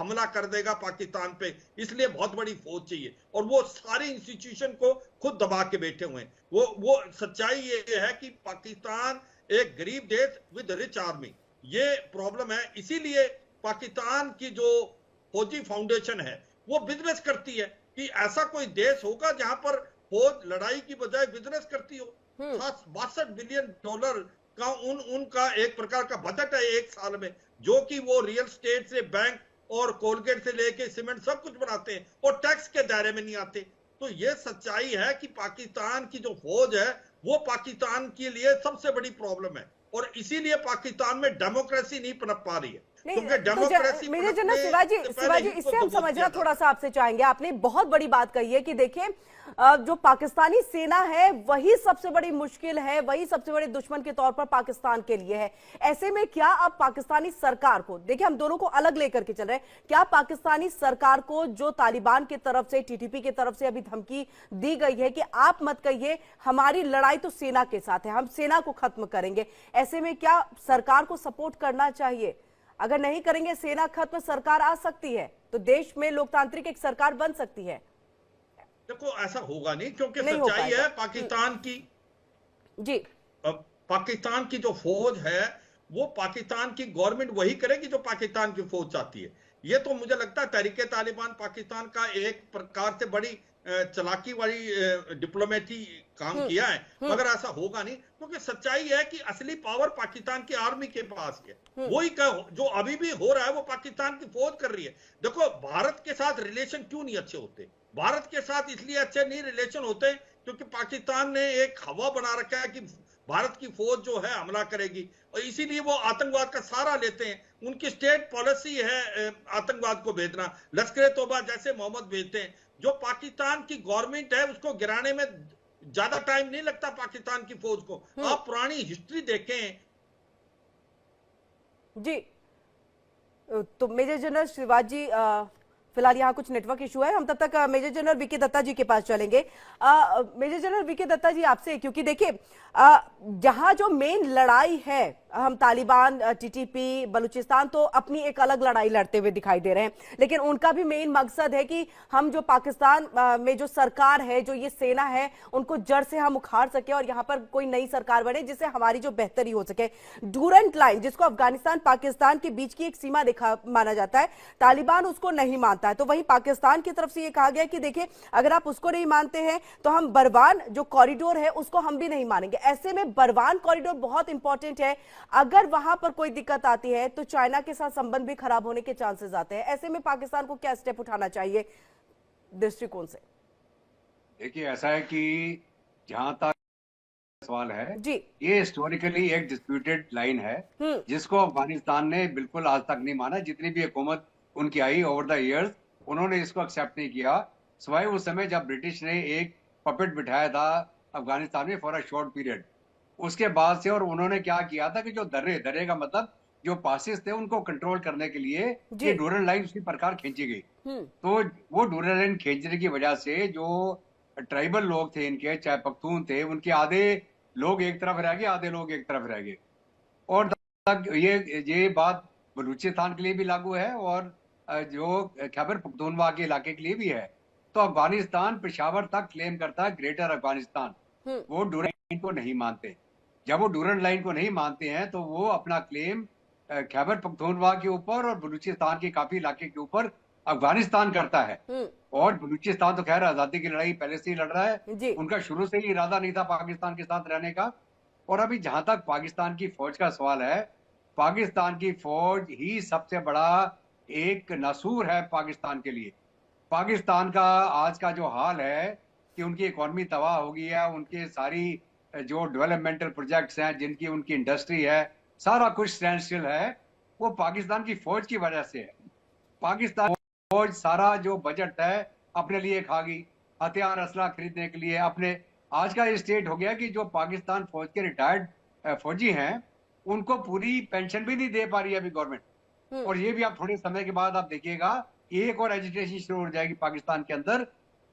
हमला कर देगा पाकिस्तान पे, इसलिए बहुत बड़ी फौज चाहिए। और वो सारे इंस्टीट्यूशन को खुद दबा के बैठे हुए हैं। वो सच्चाई ये है कि पाकिस्तान एक गरीब देश विद रिच आर्मी, ये प्रॉब्लम है। इसीलिए पाकिस्तान की जो फौजी फाउंडेशन है वो बिजनेस करती है कि ऐसा कोई देश होगा जहां पर फौज लड़ाई की बजाय बिजनेस करती हो। 62 बिलियन डॉलर का उनका एक प्रकार का बजट है एक साल में, जो कि वो रियल स्टेट से बैंक और कोलगेट से लेके सीमेंट सब कुछ बनाते हैं और टैक्स के दायरे में नहीं आते। तो ये सच्चाई है कि पाकिस्तान की जो फौज है वो पाकिस्तान के लिए सबसे बड़ी प्रॉब्लम है, और इसीलिए पाकिस्तान में डेमोक्रेसी नहीं पनप पा रही है। क्योंकि डेमोक्रेसी मेजर जनरल शिवाजी इससे हम समझना थोड़ा सा आपसे चाहेंगे। आपने बहुत बड़ी बात कही है कि देखिए जो पाकिस्तानी सेना है वही सबसे बड़ी मुश्किल है, वही सबसे बड़े दुश्मन के तौर पर पाकिस्तान के लिए है। ऐसे में क्या अब पाकिस्तानी सरकार को, देखिए हम दोनों को अलग लेकर के चल रहे हैं, क्या पाकिस्तानी सरकार को जो तालिबान की तरफ से, टीटीपी की तरफ से अभी धमकी दी गई है कि आप मत कहिए, हमारी लड़ाई तो सेना के साथ है, हम सेना को खत्म करेंगे, ऐसे में क्या सरकार को सपोर्ट करना चाहिए? अगर नहीं करेंगे सेना खत्म, सरकार आ सकती है तो देश में लोकतांत्रिक एक सरकार बन सकती है। देखो ऐसा होगा नहीं, क्योंकि सच्चाई है पाकिस्तान की जी, पाकिस्तान की जो फौज है वो पाकिस्तान की गवर्नमेंट वही करेगी जो पाकिस्तान की फौज चाहती है। ये तो मुझे लगता है तहरीके तालिबान पाकिस्तान का एक प्रकार से बड़ी चालाकी वाली डिप्लोमेसी काम किया है, मगर ऐसा होगा नहीं, क्योंकि सच्चाई है कि असली पावर पाकिस्तान की आर्मी के पास है। वही जो अभी भी हो रहा है वो पाकिस्तान की फौज कर रही है। देखो भारत के साथ रिलेशन क्यों नहीं अच्छे होते? भारत के साथ इसलिए अच्छे नहीं रिलेशन होते क्योंकि पाकिस्तान ने एक हवा बना रखा है कि भारत की फौज जो है हमला करेगी, और इसीलिए वो आतंकवाद का सहारा लेते हैं। उनकी स्टेट पॉलिसी है आतंकवाद को भेजना, लश्कर तौबा जैसे मोहम्मद भेजते हैं। जो पाकिस्तान की गवर्नमेंट है उसको गिराने में ज्यादा टाइम नहीं लगता पाकिस्तान की फौज को। आप पुरानी हिस्ट्री देखें। जी, तो मेजर जनरल शिवाजी फिलहाल यहाँ कुछ नेटवर्क इशू है, हम तब तक मेजर जनरल वीके दत्ता जी के पास चलेंगे। मेजर जनरल वीके दत्ता जी आपसे, क्योंकि देखिए जहां जो मेन लड़ाई है, हम तालिबान, टीटीपी, बलूचिस्तान तो अपनी एक अलग लड़ाई लड़ते हुए दिखाई दे रहे हैं, लेकिन उनका भी मेन मकसद है कि हम जो पाकिस्तान में जो सरकार है, जो ये सेना है, उनको जड़ से हम उखाड़ सके और यहाँ पर कोई नई सरकार बने जिससे हमारी जो बेहतरी हो सके। डूरेंट लाइन, जिसको अफगानिस्तान पाकिस्तान के बीच की एक सीमा रेखा माना जाता है, तालिबान उसको नहीं मानता है, तो वहीं पाकिस्तान की तरफ से ये कहा गया कि देखिए अगर आप उसको नहीं मानते हैं तो हम बरवान जो कॉरिडोर है उसको हम भी नहीं मानेंगे। ऐसे में बरवान कॉरिडोर बहुत इंपॉर्टेंट है, अगर वहां पर कोई दिक्कत आती है तो चाइना के साथ संबंध भी खराब होने के चांसेस आते हैं। ऐसे में पाकिस्तान को क्या स्टेप उठाना चाहिए दृष्टिकोण से? देखिए ऐसा है कि जहां तक सवाल है जी, ये हिस्टोरिकली एक डिस्प्यूटेड लाइन है जिसको अफगानिस्तान ने बिल्कुल आज तक नहीं माना। जितनी भी हुकूमत उनकी आई ओवर द इयर्स, उन्होंने इसको एक्सेप्ट नहीं किया, सिवाय उस समय जब ब्रिटिश ने एक पपेट बिठाया था अफगानिस्तान में फॉर अ शॉर्ट पीरियड। उसके बाद से और उन्होंने क्या किया था कि जो दर्रे का मतलब जो पासेस थे उनको कंट्रोल करने के लिए ये डूरल लाइन उसी प्रकार खींची गई। तो वो डूरल लाइन खींचने की वजह से जो ट्राइबल लोग थे इनके, चाहे पख्तून थे, उनके आधे लोग एक तरफ रह गए, आधे लोग एक तरफ रह गए। और तक ये बात बलूचिस्तान के लिए भी लागू है और जो खैबर पख्तूनख्वा के इलाके के लिए भी है। तो अफगानिस्तान पेशावर तक क्लेम करता है ग्रेटर अफगानिस्तान, वो डूरल लाइन को नहीं मानते। जब वो डूरल लाइन को नहीं मानते हैं तो वो अपना क्लेम खैबर पख्तूनख्वा के ऊपर और बलूचिस्तान के काफी इलाके के ऊपर अफगानिस्तान करता है। और बलूचिस्तान तो खैर आजादी की लड़ाई पहले से ही लड़ रहा है, उनका शुरू से ही इरादा नहीं था पाकिस्तान के साथ रहने का। और अभी जहां तक पाकिस्तान की फौज का सवाल है, पाकिस्तान की फौज ही सबसे बड़ा एक नसूर है पाकिस्तान के लिए। पाकिस्तान का आज का जो हाल है कि उनकी इकोनॉमी तबाह हो गई है, उनके सारी जो डेवलपमेंटल प्रोजेक्ट्स हैं, जिनकी उनकी इंडस्ट्री है, सारा कुछ स्टैंड स्टिल है, वो पाकिस्तान की फौज की वजह से है। पाकिस्तान फौज सारा जो बजट है अपने लिए खा गई, हथियार असला खरीदने के लिए अपने। आज का ये स्टेट हो गया कि जो पाकिस्तान फौज के रिटायर्ड फौजी हैं उनको पूरी पेंशन भी नहीं दे पा रही है अभी गवर्नमेंट। और ये भी आप थोड़े समय के बाद आप देखिएगा एक और एजिटेशन शुरू हो जाएगी पाकिस्तान के अंदर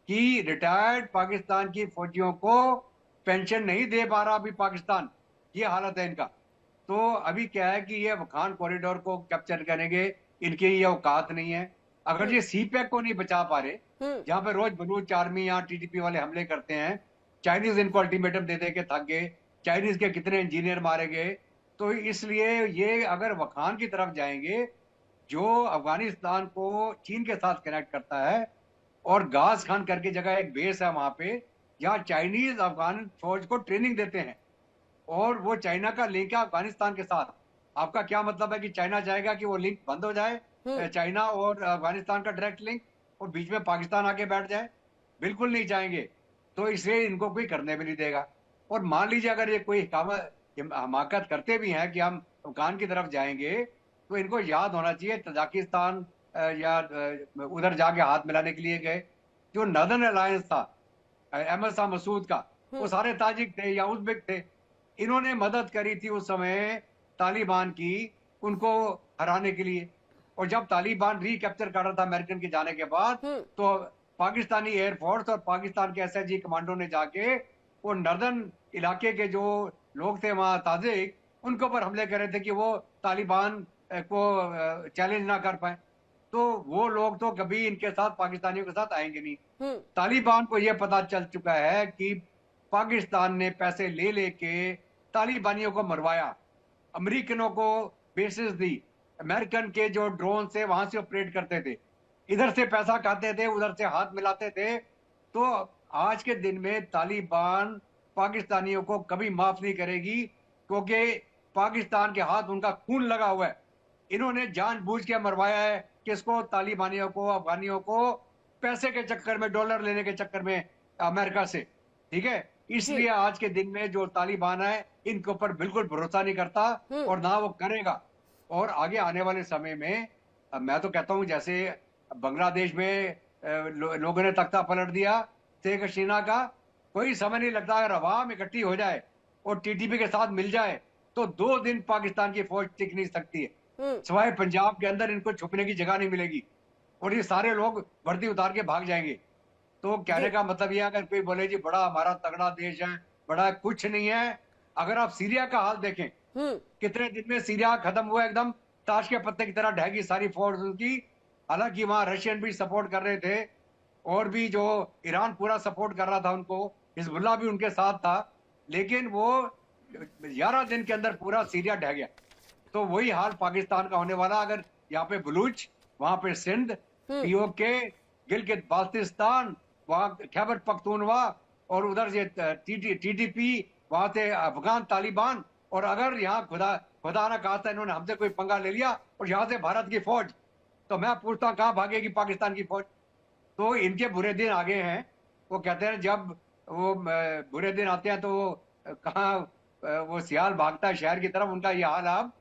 कि रिटायर्ड पाकिस्तान की फौजियों को पेंशन नहीं दे पा रहा अभी पाकिस्तान, ये हालत है इनका। तो अभी क्या है कि ये अफगान कॉरिडोर को कैप्चर करेंगे, इनकी ये औकात नहीं है। अगर ये सीपैक को नहीं बचा पा रहे, जहां पे रोज बलूच आर्मी या टीटीपी वाले हमले करते हैं, चाइनीज इनको अल्टीमेटम दे दे के थक गए, चाइनीज के कितने इंजीनियर मारे गए, तो इसलिए ये अगर वखान की तरफ जाएंगे, जो अफगानिस्तान को चीन के साथ कनेक्ट करता है, और गाज खान करके जगह एक बेस है वहां पे, जहां चाइनीज अफगान फौज को ट्रेनिंग देते हैं, और वो चाइना का लिंक है अफगानिस्तान के साथ। आपका क्या मतलब है कि चाइना चाहेगा कि वो लिंक बंद हो जाए, चाइना और अफगानिस्तान का डायरेक्ट लिंक, और बीच में पाकिस्तान आके बैठ जाए? बिल्कुल नहीं चाहेंगे। तो इसलिए इनको कोई करने भी नहीं देगा। और मान लीजिए अगर ये कोई हमाकत करते भी हैं कि हम अफगान की तरफ जाएंगे, तो इनको याद होना चाहिए तजाकिस्तान या उधर जाके हाथ मिलाने के लिए गए, जो नदर्न अलायंस था अहमद शाह मसूद का, वो सारे ताजिक थे या उज़्बेक थे। इन्होंने मदद करी थी उस समय तालिबान की, उनको हराने के लिए। और जब तालिबान रिकैप्चर कर रहा था अमेरिकन के जाने के बाद, तो पाकिस्तानी एयरफोर्स और पाकिस्तान के एसएसजी कमांडो ने जाके वो नर्दर्न इलाके के जो लोग थे वहां ताजिक, उनके ऊपर हमले कर रहे थे कि वो तालिबान को चैलेंज ना कर पाए। तो वो लोग तो कभी इनके साथ, पाकिस्तानियों के साथ आएंगे नहीं। तालिबान को यह पता चल चुका है कि पाकिस्तान ने पैसे ले लेके तालिबानियों को मरवाया, अमेरिकनों को बेसिस दी, अमेरिकन के जो ड्रोन से वहां से ऑपरेट करते थे, इधर से पैसा खाते थे, उधर से हाथ मिलाते थे। तो आज के दिन में तालिबान पाकिस्तानियों को कभी माफ नहीं करेगी, क्योंकि पाकिस्तान के हाथ उनका खून लगा हुआ है। इन्होंने जानबूझ के मरवाया है किसको? तालिबानियों को, अफगानियों को, पैसे के चक्कर में, डॉलर लेने के चक्कर में अमेरिका से। ठीक है, इसलिए आज के दिन में जो तालिबान है, इनके ऊपर बिल्कुल भरोसा नहीं करता, और ना वो करेगा। और आगे आने वाले समय में मैं तो कहता हूं, जैसे बांग्लादेश में लोगों ने तख्ता पलट दिया शेख हसीना का, कोई समय नहीं लगता अगर अवाम इकट्ठी हो जाए और टीटीपी के साथ मिल जाए, तो 2 दिन पाकिस्तान की फौज टिक नहीं सकती है। सिवाय पंजाब के अंदर इनको छुपने की जगह नहीं मिलेगी, और ये सारे लोग वर्दी उतार के भाग जाएंगे। तो कहने का मतलब ये, अगर कोई बोले जी बड़ा हमारा तगड़ा देश है, बड़ा कुछ नहीं है। अगर आप सीरिया का हाल देखें, कितने दिन में सीरिया खत्म हुआ, एकदम ताश के पत्ते की तरह ढह गई सारी फोर्स उनकी। हालांकि वहां रशियन भी सपोर्ट कर रहे थे, और भी जो ईरान पूरा सपोर्ट कर रहा था उनको, हिजबुल्लाह भी उनके साथ था, लेकिन वो 11 दिन के अंदर पूरा सीरिया ढह गया। तो वही हाल पाकिस्तान का होने वाला। अगर यहाँ पे बलूच, वहां पे सिंध, पीओके, गिलगित बाल्टिस्तान, वहां खैबर पख्तूनवा, और उधर से टीटीपी, वहां से अफगान तालिबान, और अगर यहाँ खुदा ना कहा था इन्होंने हमसे कोई पंगा ले लिया और यहाँ से भारत की फौज, तो मैं पूछता हूँ कहाँ भागेगी पाकिस्तान की फौज? तो इनके बुरे दिन आ गए हैं। वो कहते हैं जब वो बुरे दिन आते हैं तो कहाँ वो सियाल भागता है शहर की तरफ, उनका ये हाल अब